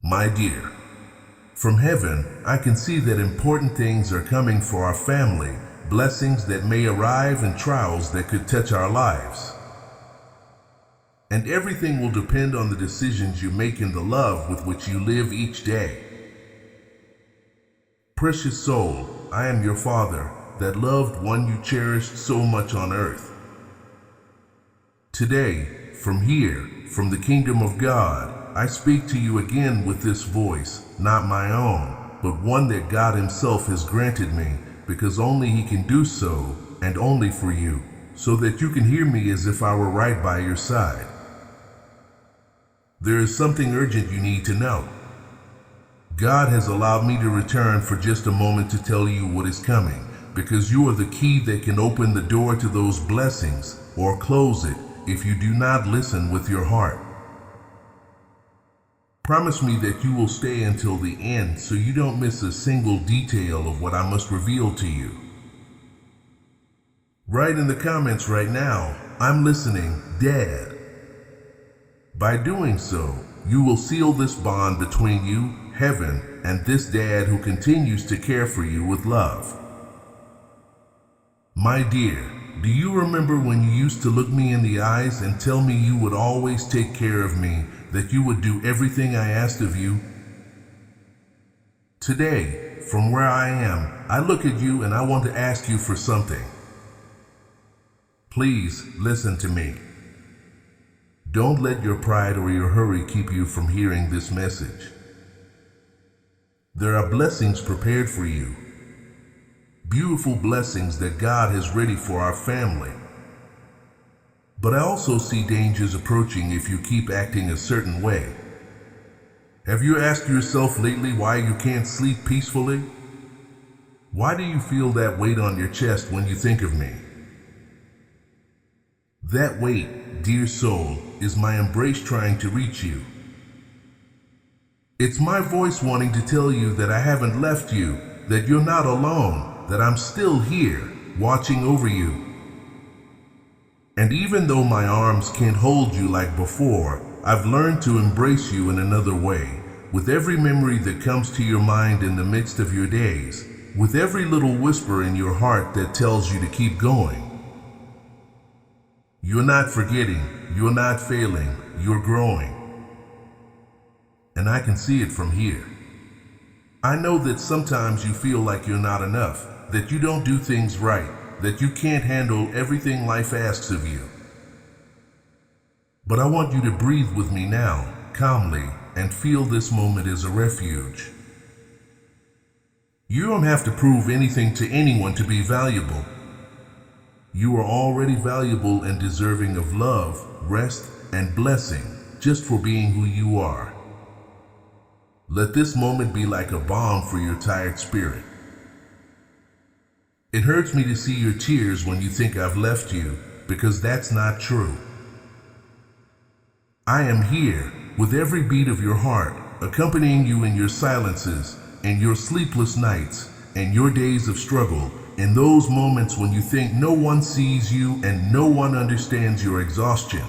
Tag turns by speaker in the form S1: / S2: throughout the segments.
S1: My dear, from heaven, I can see that important things are coming for our family, blessings that may arrive and trials that could touch our lives. And everything will depend on the decisions you make in the love with which you live each day. Precious soul, I am your Father, that loved one you cherished so much on earth. Today, from here, from the kingdom of God, I speak to you again with this voice, not my own, but one that God Himself has granted me, because only He can do so, and only for you, so that you can hear me as if I were right by your side. There is something urgent you need to know. God has allowed me to return for just a moment to tell you what is coming, because you are the key that can open the door to those blessings, or close it if you do not listen with your heart. Promise me that you will stay until the end so you don't miss a single detail of what I must reveal to you. Write in the comments right now, "I'm listening, Dad." By doing so, you will seal this bond between you, heaven, and this dad who continues to care for you with love. My dear, do you remember when you used to look me in the eyes and tell me you would always take care of me, that you would do everything I asked of you? Today, from where I am, I look at you and I want to ask you for something. Please listen to me. Don't let your pride or your hurry keep you from hearing this message. There are blessings prepared for you. Beautiful blessings that God has ready for our family. But I also see dangers approaching if you keep acting a certain way. Have you asked yourself lately why you can't sleep peacefully? Why do you feel that weight on your chest when you think of me? That weight, dear soul, is my embrace trying to reach you. It's my voice wanting to tell you that I haven't left you, that you're not alone, that I'm still here, watching over you. And even though my arms can't hold you like before, I've learned to embrace you in another way, with every memory that comes to your mind in the midst of your days, with every little whisper in your heart that tells you to keep going. You're not forgetting, you're not failing, you're growing. And I can see it from here. I know that sometimes you feel like you're not enough, that you don't do things right, that you can't handle everything life asks of you. But I want you to breathe with me now, calmly, and feel this moment as a refuge. You don't have to prove anything to anyone to be valuable. You are already valuable and deserving of love, rest, and blessing, just for being who you are. Let this moment be like a balm for your tired spirit. It hurts me to see your tears when you think I've left you, because that's not true. I am here, with every beat of your heart, accompanying you in your silences, and your sleepless nights, and your days of struggle, in those moments when you think no one sees you and no one understands your exhaustion.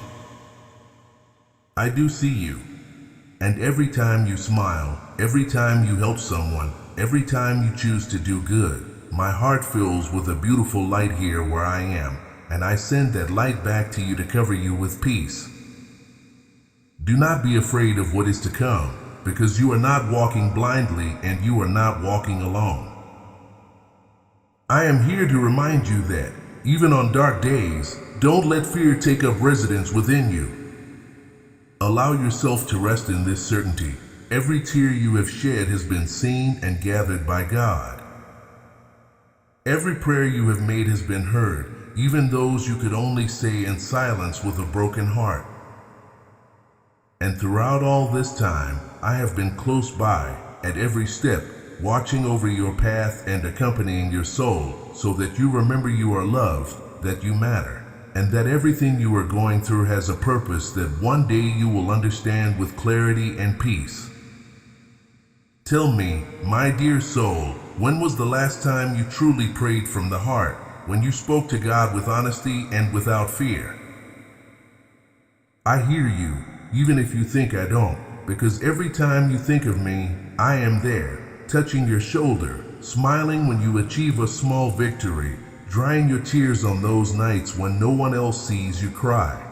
S1: I do see you, and every time you smile, every time you help someone, every time you choose to do good, my heart fills with a beautiful light here where I am, and I send that light back to you to cover you with peace. Do not be afraid of what is to come, because you are not walking blindly and you are not walking alone. I am here to remind you that, even on dark days, don't let fear take up residence within you. Allow yourself to rest in this certainty. Every tear you have shed has been seen and gathered by God. Every prayer you have made has been heard, even those you could only say in silence with a broken heart. And throughout all this time, I have been close by, at every step, watching over your path and accompanying your soul, so that you remember you are loved, that you matter, and that everything you are going through has a purpose that one day you will understand with clarity and peace. Tell me, my dear soul, when was the last time you truly prayed from the heart, when you spoke to God with honesty and without fear? I hear you, even if you think I don't, because every time you think of me, I am there, touching your shoulder, smiling when you achieve a small victory, drying your tears on those nights when no one else sees you cry.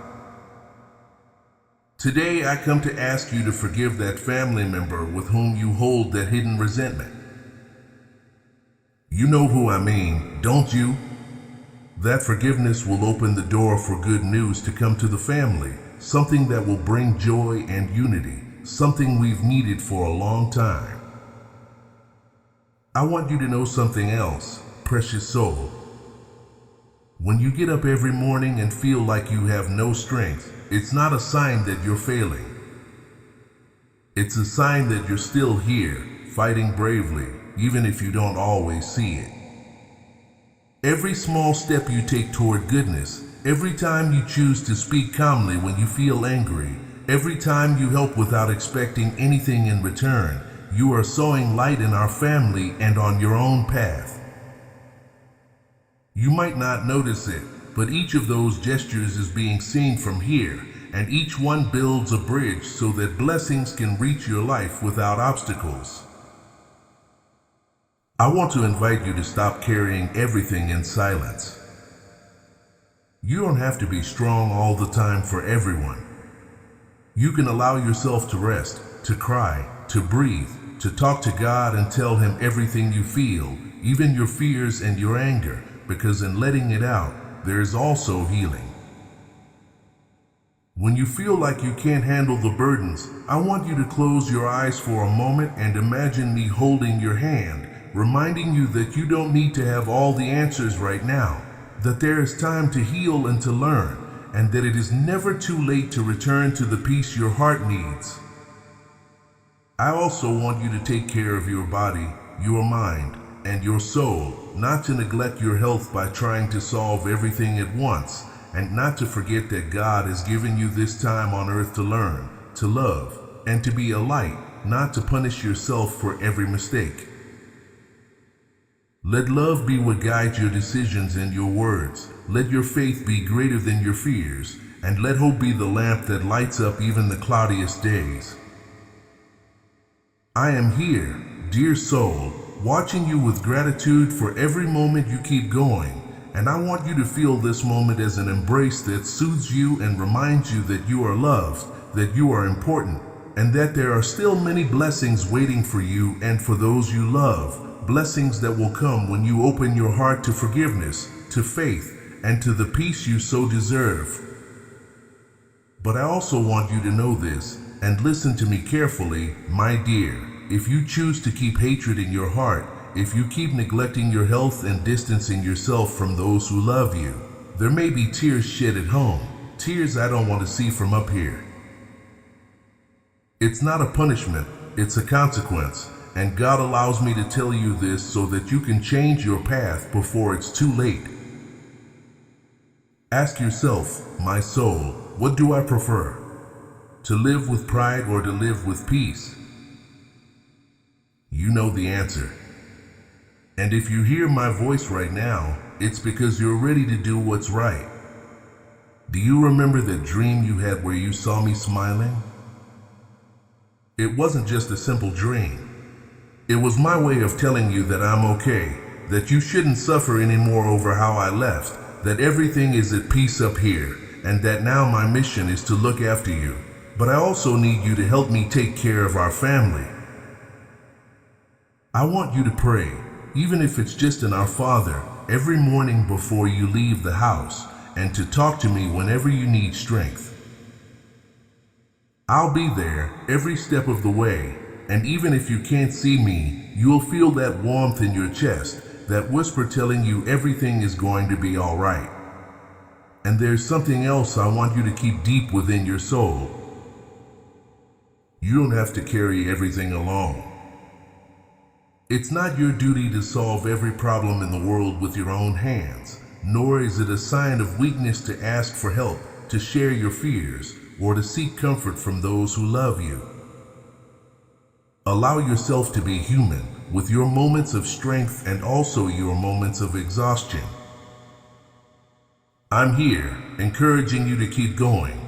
S1: Today I come to ask you to forgive that family member with whom you hold that hidden resentment. You know who I mean, don't you? That forgiveness will open the door for good news to come to the family, something that will bring joy and unity, something we've needed for a long time. I want you to know something else, precious soul. When you get up every morning and feel like you have no strength, it's not a sign that you're failing. It's a sign that you're still here, fighting bravely, even if you don't always see it. Every small step you take toward goodness, every time you choose to speak calmly when you feel angry, every time you help without expecting anything in return, you are sowing light in our family and on your own path. You might not notice it, but each of those gestures is being seen from here, and each one builds a bridge so that blessings can reach your life without obstacles. I want to invite you to stop carrying everything in silence. You don't have to be strong all the time for everyone. You can allow yourself to rest, to cry, to breathe, to talk to God and tell Him everything you feel, even your fears and your anger, because in letting it out, there is also healing. When you feel like you can't handle the burdens, I want you to close your eyes for a moment and imagine me holding your hand, reminding you that you don't need to have all the answers right now, that there is time to heal and to learn, and that it is never too late to return to the peace your heart needs. I also want you to take care of your body, your mind, and your soul, not to neglect your health by trying to solve everything at once, and not to forget that God has given you this time on earth to learn, to love, and to be a light, not to punish yourself for every mistake. Let love be what guides your decisions and your words. Let your faith be greater than your fears, and let hope be the lamp that lights up even the cloudiest days. I am here, dear soul, watching you with gratitude for every moment you keep going, and I want you to feel this moment as an embrace that soothes you and reminds you that you are loved, that you are important, and that there are still many blessings waiting for you and for those you love, blessings that will come when you open your heart to forgiveness, to faith, and to the peace you so deserve. But I also want you to know this, and listen to me carefully, my dear. If you choose to keep hatred in your heart, if you keep neglecting your health and distancing yourself from those who love you, there may be tears shed at home, tears I don't want to see from up here. It's not a punishment, it's a consequence, and God allows me to tell you this so that you can change your path before it's too late. Ask yourself, my soul, what do I prefer? To live with pride or to live with peace? You know the answer. And if you hear my voice right now, it's because you're ready to do what's right. Do you remember that dream you had where you saw me smiling? It wasn't just a simple dream. It was my way of telling you that I'm okay, that you shouldn't suffer anymore over how I left, that everything is at peace up here, and that now my mission is to look after you. But I also need you to help me take care of our family. I want you to pray, even if it's just in Our Father, every morning before you leave the house, and to talk to me whenever you need strength. I'll be there every step of the way, and even if you can't see me, you'll feel that warmth in your chest, that whisper telling you everything is going to be all right. And there's something else I want you to keep deep within your soul. You don't have to carry everything alone. It's not your duty to solve every problem in the world with your own hands, nor is it a sign of weakness to ask for help, to share your fears, or to seek comfort from those who love you. Allow yourself to be human, with your moments of strength and also your moments of exhaustion. I'm here, encouraging you to keep going.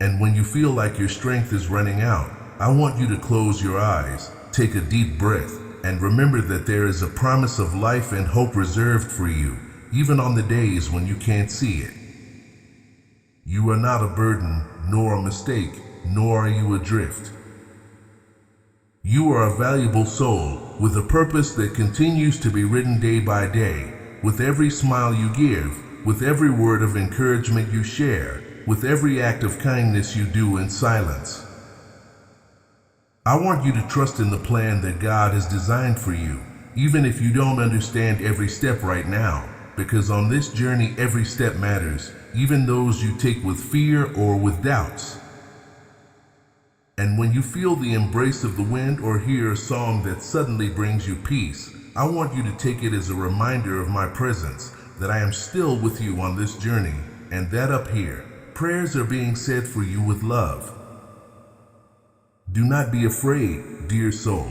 S1: And when you feel like your strength is running out, I want you to close your eyes, take a deep breath, and remember that there is a promise of life and hope reserved for you, even on the days when you can't see it. You are not a burden, nor a mistake, nor are you adrift. You are a valuable soul with a purpose that continues to be written day by day, with every smile you give, with every word of encouragement you share, with every act of kindness you do in silence. I want you to trust in the plan that God has designed for you, even if you don't understand every step right now, because on this journey every step matters, even those you take with fear or with doubts. And when you feel the embrace of the wind or hear a song that suddenly brings you peace, I want you to take it as a reminder of my presence, that I am still with you on this journey, and that up here, prayers are being said for you with love. Do not be afraid, dear soul.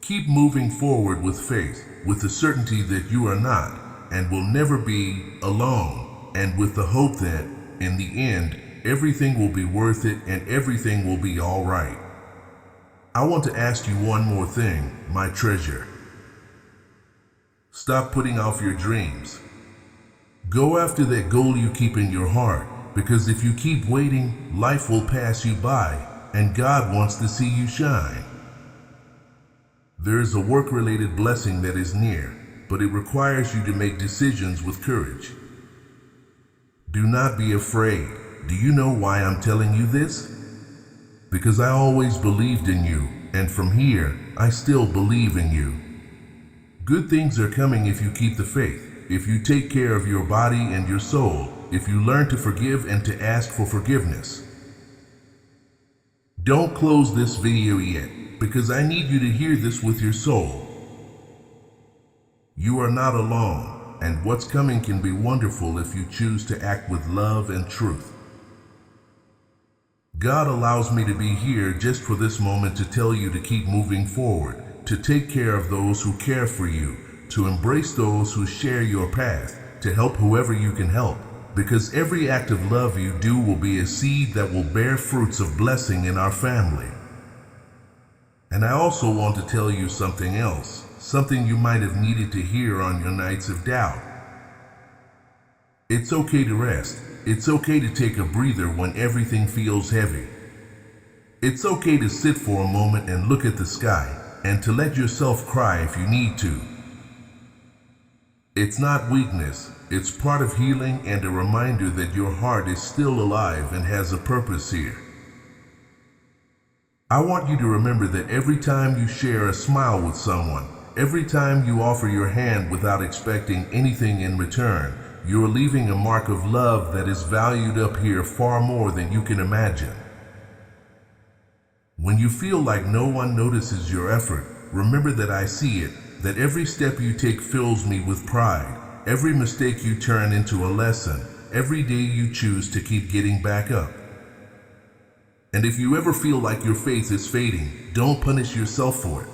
S1: Keep moving forward with faith, with the certainty that you are not and will never be alone, and with the hope that, in the end, everything will be worth it and everything will be all right. I want to ask you one more thing, my treasure. Stop putting off your dreams. Go after that goal you keep in your heart, because if you keep waiting, life will pass you by, and God wants to see you shine. There is a work-related blessing that is near, but it requires you to make decisions with courage. Do not be afraid. Do you know why I'm telling you this? Because I always believed in you, and from here, I still believe in you. Good things are coming if you keep the faith, if you take care of your body and your soul, if you learn to forgive and to ask for forgiveness. Don't close this video yet, because I need you to hear this with your soul. You are not alone, and what's coming can be wonderful if you choose to act with love and truth. God allows me to be here just for this moment to tell you to keep moving forward, to take care of those who care for you, to embrace those who share your path, to help whoever you can help, because every act of love you do will be a seed that will bear fruits of blessing in our family. And I also want to tell you something else, something you might have needed to hear on your nights of doubt. It's okay to rest. It's okay to take a breather when everything feels heavy. It's okay to sit for a moment and look at the sky, and to let yourself cry if you need to. It's not weakness, it's part of healing and a reminder that your heart is still alive and has a purpose here. I want you to remember that every time you share a smile with someone, every time you offer your hand without expecting anything in return, you are leaving a mark of love that is valued up here far more than you can imagine. When you feel like no one notices your effort, remember that I see it, that every step you take fills me with pride, every mistake you turn into a lesson, every day you choose to keep getting back up. And if you ever feel like your faith is fading, don't punish yourself for it.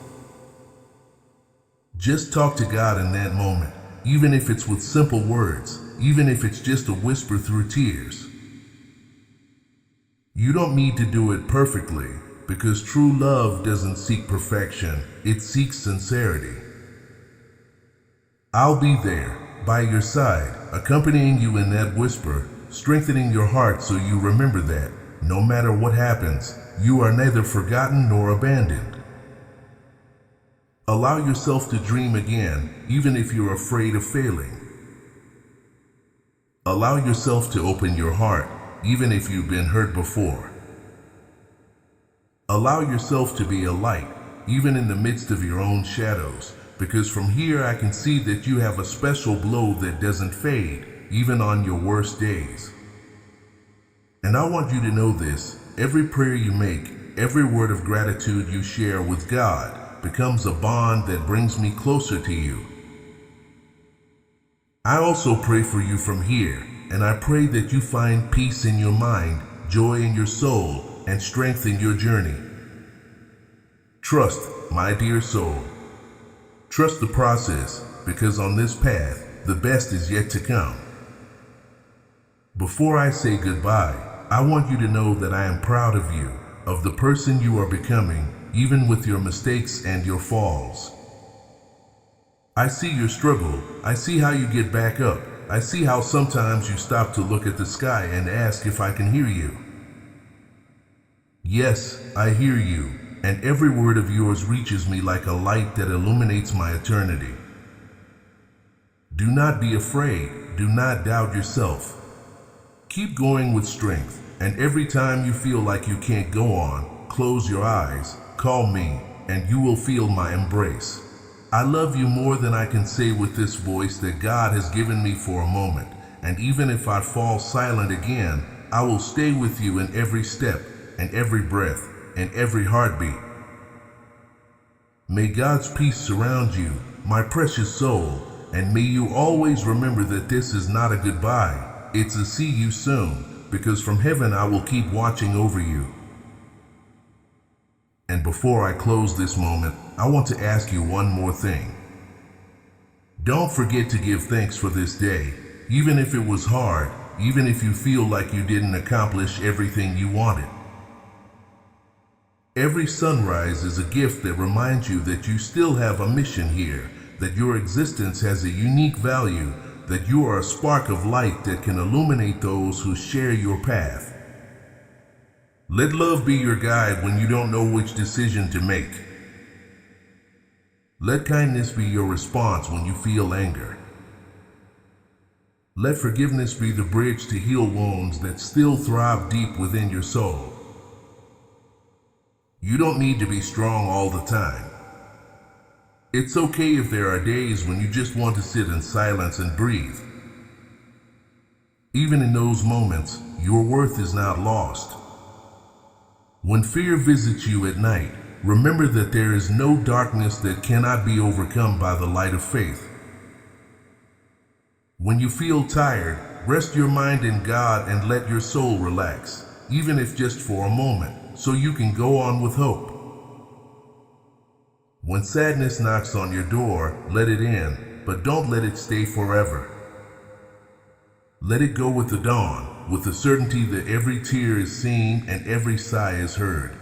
S1: Just talk to God in that moment, even if it's with simple words, even if it's just a whisper through tears. You don't need to do it perfectly, because true love doesn't seek perfection, it seeks sincerity. I'll be there, by your side, accompanying you in that whisper, strengthening your heart so you remember that, no matter what happens, you are neither forgotten nor abandoned. Allow yourself to dream again, even if you're afraid of failing. Allow yourself to open your heart, even if you've been hurt before. Allow yourself to be a light, even in the midst of your own shadows, because from here I can see that you have a special glow that doesn't fade, even on your worst days. And I want you to know this, every prayer you make, every word of gratitude you share with God becomes a bond that brings me closer to you. I also pray for you from here, and I pray that you find peace in your mind, joy in your soul, and strength in your journey. Trust, my dear soul. Trust the process, because on this path, the best is yet to come. Before I say goodbye, I want you to know that I am proud of you, of the person you are becoming, even with your mistakes and your falls. I see your struggle. I see how you get back up. I see how sometimes you stop to look at the sky and ask if I can hear you. Yes, I hear you, and every word of yours reaches me like a light that illuminates my eternity. Do not be afraid. Do not doubt yourself. Keep going with strength, and every time you feel like you can't go on, close your eyes, call me, and you will feel my embrace. I love you more than I can say with this voice that God has given me for a moment, and even if I fall silent again, I will stay with you in every step, and every breath, and every heartbeat. May God's peace surround you, my precious soul, and may you always remember that this is not a goodbye, it's a see you soon, because from heaven I will keep watching over you. And before I close this moment, I want to ask you one more thing. Don't forget to give thanks for this day, even if it was hard, even if you feel like you didn't accomplish everything you wanted. Every sunrise is a gift that reminds you that you still have a mission here, that your existence has a unique value, that you are a spark of light that can illuminate those who share your path. Let love be your guide when you don't know which decision to make. Let kindness be your response when you feel anger. Let forgiveness be the bridge to heal wounds that still thrive deep within your soul. You don't need to be strong all the time. It's okay if there are days when you just want to sit in silence and breathe. Even in those moments, your worth is not lost. When fear visits you at night, remember that there is no darkness that cannot be overcome by the light of faith. When you feel tired, rest your mind in God and let your soul relax, even if just for a moment, so you can go on with hope. When sadness knocks on your door, let it in, but don't let it stay forever. Let it go with the dawn, with the certainty that every tear is seen and every sigh is heard.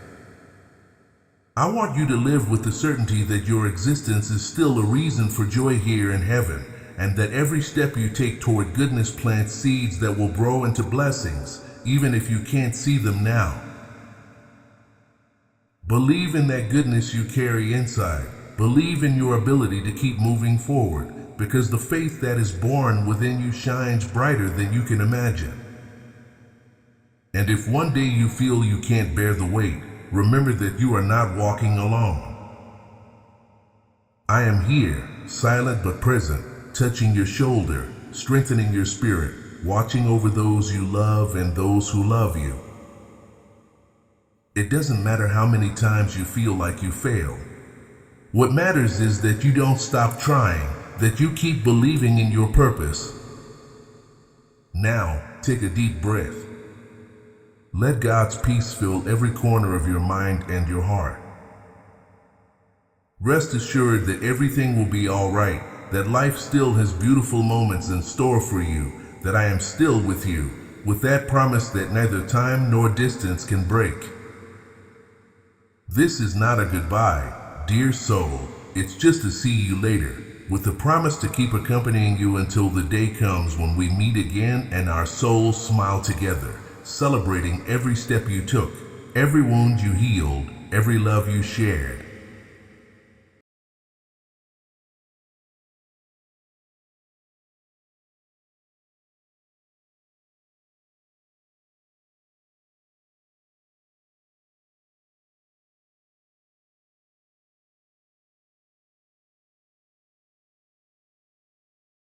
S1: I want you to live with the certainty that your existence is still a reason for joy here in heaven, and that every step you take toward goodness plants seeds that will grow into blessings, even if you can't see them now. Believe in that goodness you carry inside. Believe in your ability to keep moving forward, because the faith that is born within you shines brighter than you can imagine. And if one day you feel you can't bear the weight, remember that you are not walking alone. I am here, silent but present, touching your shoulder, strengthening your spirit, watching over those you love and those who love you. It doesn't matter how many times you feel like you fail. What matters is that you don't stop trying, that you keep believing in your purpose. Now, take a deep breath. Let God's peace fill every corner of your mind and your heart. Rest assured that everything will be all right, that life still has beautiful moments in store for you, that I am still with you, with that promise that neither time nor distance can break. This is not a goodbye, dear soul, it's just a see you later, with the promise to keep accompanying you until the day comes when we meet again and our souls smile together, celebrating every step you took, every wound you healed, every love you shared.